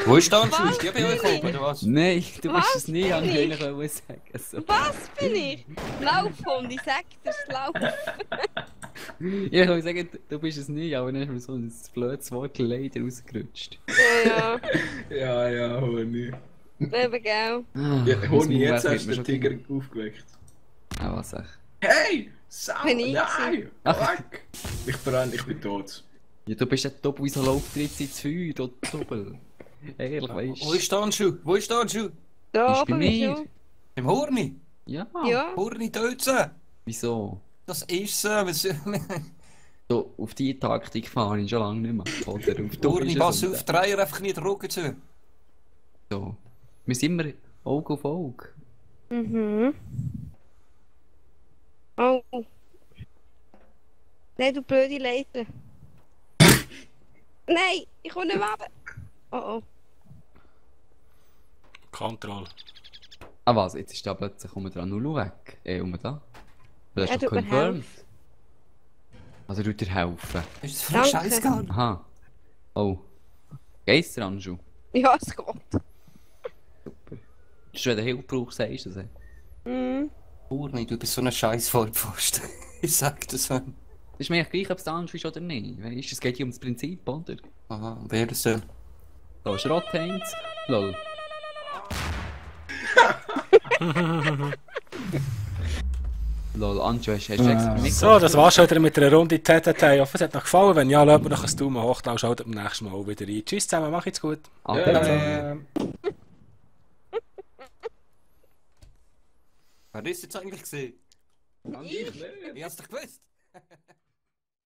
Speaker 3: Wo ist Danschu?
Speaker 5: Was
Speaker 3: Ist die bei euch
Speaker 5: bin
Speaker 3: oben oder was?
Speaker 4: Nein, du
Speaker 5: Was
Speaker 4: bist es nicht,
Speaker 5: bin
Speaker 4: habe ich
Speaker 5: ich?
Speaker 4: eigentlich sagen. So.
Speaker 5: Was bin ich? Laufhund, ich sag dir's, lauf.
Speaker 4: Ich kann sagen, du bist es nicht, aber dann ist mir so ein blödes Wort leider rausgerutscht.
Speaker 5: Ja,
Speaker 2: Ja, ja, Honi.
Speaker 5: eben gell.
Speaker 2: Ja, Honi, jetzt hast du den Tiger aufgeweckt.
Speaker 4: Ah, was echt?
Speaker 2: Hey! Sau!
Speaker 5: Bin ich
Speaker 2: Nein!
Speaker 4: Ach.
Speaker 2: Weg! Ich bin tot.
Speaker 4: Ja, du bist ja Doppel, wieso läuft dir jetzt ins Feuer, du Doppel? Ehrlich, weißt
Speaker 3: Wo ist der Handschuh? Wo ist der Handschuh?
Speaker 5: Da
Speaker 4: Ist
Speaker 5: oben
Speaker 4: bei
Speaker 5: bist
Speaker 4: mir.
Speaker 5: du.
Speaker 3: Im Horni?
Speaker 4: Ja.
Speaker 5: Ja.
Speaker 3: Horni töten!
Speaker 4: Wieso?
Speaker 3: Das ist so. Was-
Speaker 4: So, auf die Taktik fahre ich schon lange nicht mehr. Oder auf
Speaker 3: Horni, pass
Speaker 4: und-
Speaker 3: auf, Dreier einfach nicht den Rücken zu.
Speaker 4: So. Wir sind immer Auge auf Auge.
Speaker 5: Mhm. Oh. Nein, du blöde Leiter. Nein, ich komme nicht mehr runter. Oh oh.
Speaker 1: Kontroll.
Speaker 4: Ah was, jetzt ist da plötzlich dran Nulu weg. Da. Du hast
Speaker 5: Er
Speaker 4: doch
Speaker 5: tut mir
Speaker 4: confirmed. Also tut dir helfen.
Speaker 3: Ist das für ein
Speaker 5: Danke.
Speaker 3: Scheißgarn?
Speaker 4: Aha. Oh. Geisterhandschuh.
Speaker 5: Ja, es geht.
Speaker 4: Super. Das ist, wenn du Hilfe brauchst, sagst du das.
Speaker 5: Mhm.
Speaker 3: Horni, du bist so ein Scheiß Vollpfosten. Ich sag das schon.
Speaker 4: Das ist mir eigentlich gleich, ob es der Handschuh ist oder nicht. Weißt du, es geht hier um das Prinzip, oder?
Speaker 3: Aha, und wer das denn?
Speaker 4: So, Schrottheinz. Lol. Lol, Anjo, hast du extra nicht
Speaker 1: So, das war's schon wieder mit einer Runde TTT. Ich hoffe, es hat euch gefallen. Wenn ja, lasst mir noch ein Daumen hoch, dann schaltet beim nächsten Mal wieder ein. Tschüss zusammen, macht's gut.
Speaker 3: Wer ist jetzt eigentlich gesehen?
Speaker 2: Ich nicht.
Speaker 3: Wie hast du dich gewusst?